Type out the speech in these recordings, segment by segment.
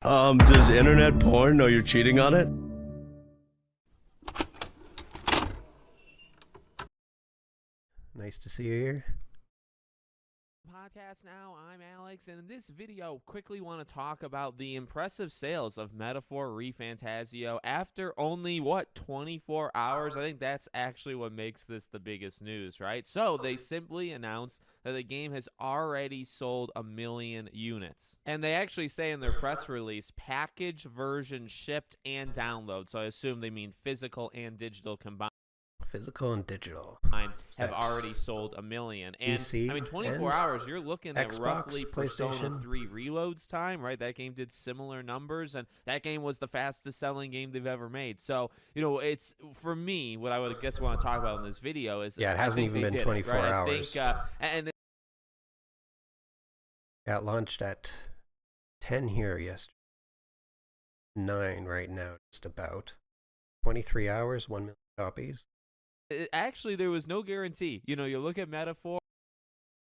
Does internet porn know you're cheating on it? Nice to see you here. Podcast now. I'm Alex, and in this video, quickly want to talk about the impressive sales of Methaphor Fantasio after only 24 hours. I think that's actually what makes this the biggest news, right? So they simply announced that the game has already sold 1 million units, and they actually say in their press release, package version shipped and download. So I assume they mean physical and digital combined. Physical and digital Have already sold 1 million. And PC, I mean, 24 hours, you're looking at Xbox, roughly Persona PlayStation 3 reloads time, right? That game did similar numbers, and that game was the fastest selling game they've ever made. So, you know, it's, for me, what I would guess want to talk about in this video is, yeah, it hasn't even been 24 hours. I think, it launched at 10 here yesterday. 9 right now, just about. 23 hours, 1 million copies. actually, there was no guarantee. You know, you look at Methaphor,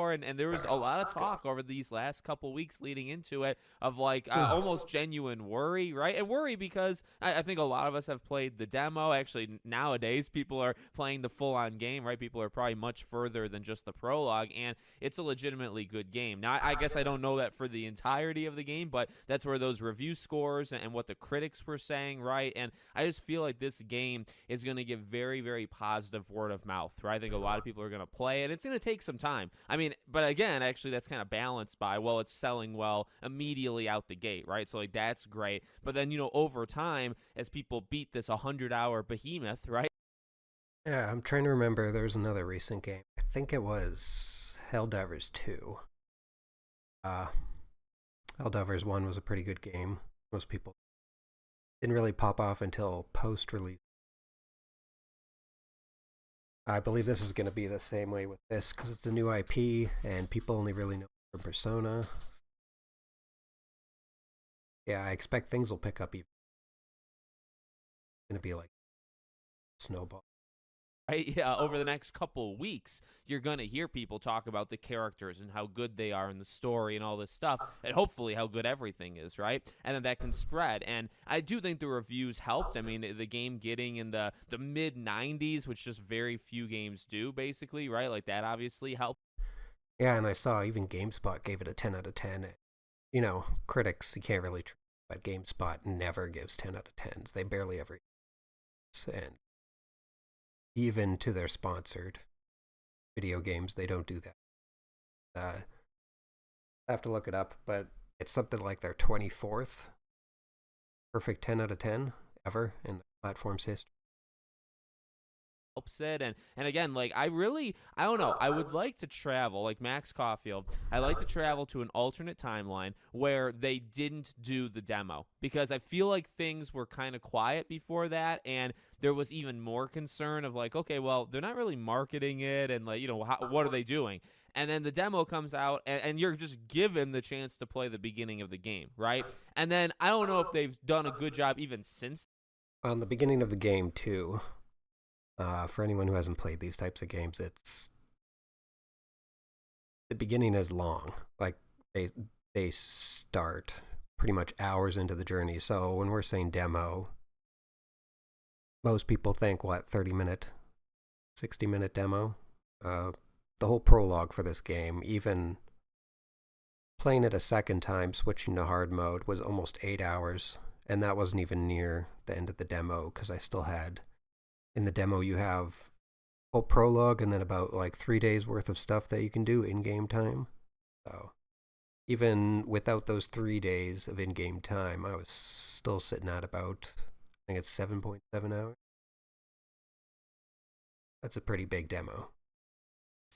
and there was a lot of talk over these last couple weeks leading into it of like almost genuine worry, right? And worry because I think a lot of us have played the demo. Actually, nowadays people are playing the full-on game, right? People are probably much further than just the prologue, and it's a legitimately good game. Now, I guess I don't know that for the entirety of the game, but that's where those review scores and what the critics were saying, right? And I just feel like this game is going to give very, very positive word of mouth, right? I think a lot of people are going to play it. It's going to take some time. I mean, but again, actually, that's kind of balanced by, well, it's selling well immediately out the gate, right? So, like, that's great. But then, you know, over time, as people beat this 100-hour behemoth, right? Yeah, I'm trying to remember. There was another recent game. I think it was Helldivers 2. Helldivers 1 was a pretty good game. Most people didn't really pop off until post-release. I believe this is going to be the same way with this because it's a new IP and people only really know from Persona. Yeah, I expect things will pick up even. It's going to be like snowball. Right? Yeah, over the next couple of weeks, you're going to hear people talk about the characters and how good they are in the story and all this stuff, and hopefully how good everything is, right? And then that can spread. And I do think the reviews helped. I mean, the game getting in the mid-90s, which just very few games do, basically, right? Like, that obviously helped. Yeah, and I saw even GameSpot gave it a 10 out of 10. You know, critics, you can't really, but GameSpot never gives 10 out of 10s. They barely ever. And even to their sponsored video games, they don't do that. I have to look it up, but it's something like their 24th perfect 10 out of 10 ever in the platform's history. Helps it. And again, like, I don't know, I would like to travel, like Max Caulfield, I like to travel to an alternate timeline where they didn't do the demo, because I feel like things were kind of quiet before that, and there was even more concern of like, okay, well, they're not really marketing it, and like, you know, what are they doing? And then the demo comes out, and you're just given the chance to play the beginning of the game, right? And then I don't know if they've done a good job even since. On the beginning of the game, too, for anyone who hasn't played these types of games, the beginning is long. Like, they start pretty much hours into the journey. So when we're saying demo, most people think, 30-minute, 60-minute demo? The whole prologue for this game, even playing it a second time, switching to hard mode, was almost 8 hours. And that wasn't even near the end of the demo, because I still had, in the demo, you have whole prologue and then about like 3 days worth of stuff that you can do in-game time. So even without those 3 days of in-game time, I was still sitting at about, I think it's 7.7 hours. That's a pretty big demo.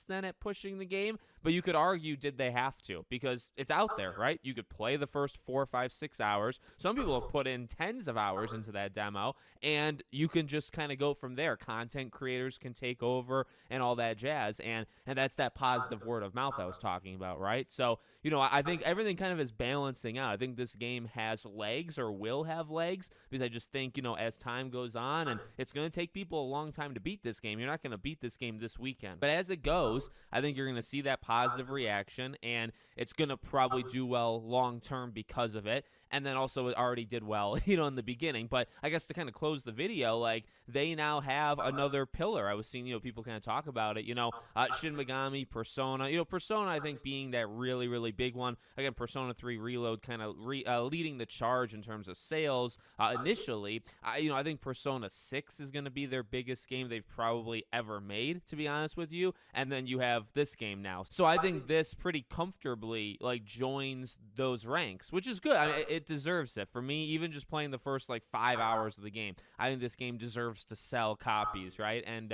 Then at pushing the game, but you could argue, did they have to? Because it's out there, right? You could play the first 4, 5, 6 hours. Some people have put in tens of hours into that demo, and you can just kind of go from there. Content creators can take over and all that jazz, and that's that positive word of mouth I was talking about, right? So, you know, I think everything kind of is balancing out. I think this game has legs, or will have legs, because I just think, you know, as time goes on, and it's going to take people a long time to beat this game. You're not going to beat this game this weekend. But as it goes, goes, I think you're going to see that positive reaction, and it's going to probably do well long term because of it. And then also it already did well, in the beginning. But I guess to kind of close the video, like, they now have another pillar. I was seeing, people kind of talk about it, Shin Megami, Persona. Persona, I think, being that really, really big one. Again, Persona 3 Reload kind of leading the charge in terms of sales initially. I think Persona 6 is going to be their biggest game they've probably ever made, to be honest with you. And then you have this game now. So I think this pretty comfortably, like, joins those ranks, which is good. I mean, it deserves it. For me, even just playing the first, like, 5 hours of the game, I think this game deserves to sell copies, right? And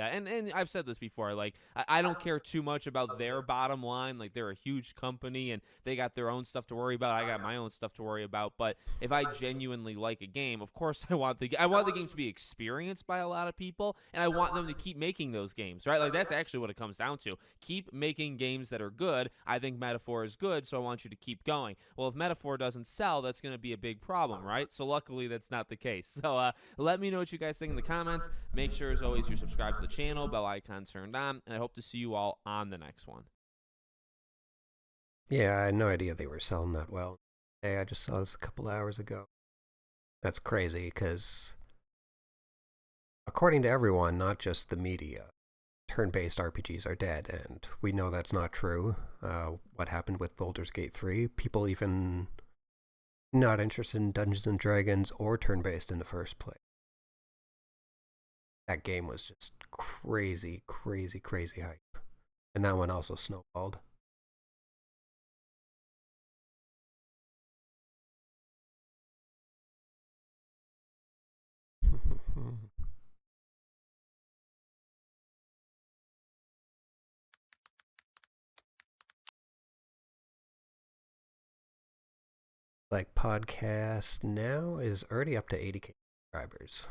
I've said this before, like, I don't care too much about their bottom line. Like, they're a huge company, and they got their own stuff to worry about. I got my own stuff to worry about. But if I genuinely like a game, of course I want the game to be experienced by a lot of people, and I want them to keep making those games, right? Like, that's actually what it comes down to. Keep making games that are good. I think Methaphor is good, so I want you to keep going. Well, if Methaphor doesn't sell, that's going to be a big problem, right? So luckily, that's not the case. So let me know what you guys think in the comments. Make sure, as always, you're subscribed to the channel, bell icon turned on, and I hope to see you all on the next one. Yeah, I had no idea they were selling that well. Hey, I just saw this a couple hours ago. That's crazy, because according to everyone, not just the media, turn-based RPGs are dead, and we know that's not true. What happened with Baldur's Gate 3, people even not interested in Dungeons & Dragons or turn-based in the first place. That game was just crazy, crazy, crazy hype. And that one also snowballed. Like, podcast now is already up to 80K subscribers.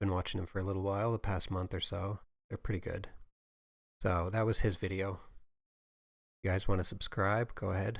Been watching them for a little while, the past month or so. They're pretty good. So that was his video. You guys want to subscribe? Go ahead.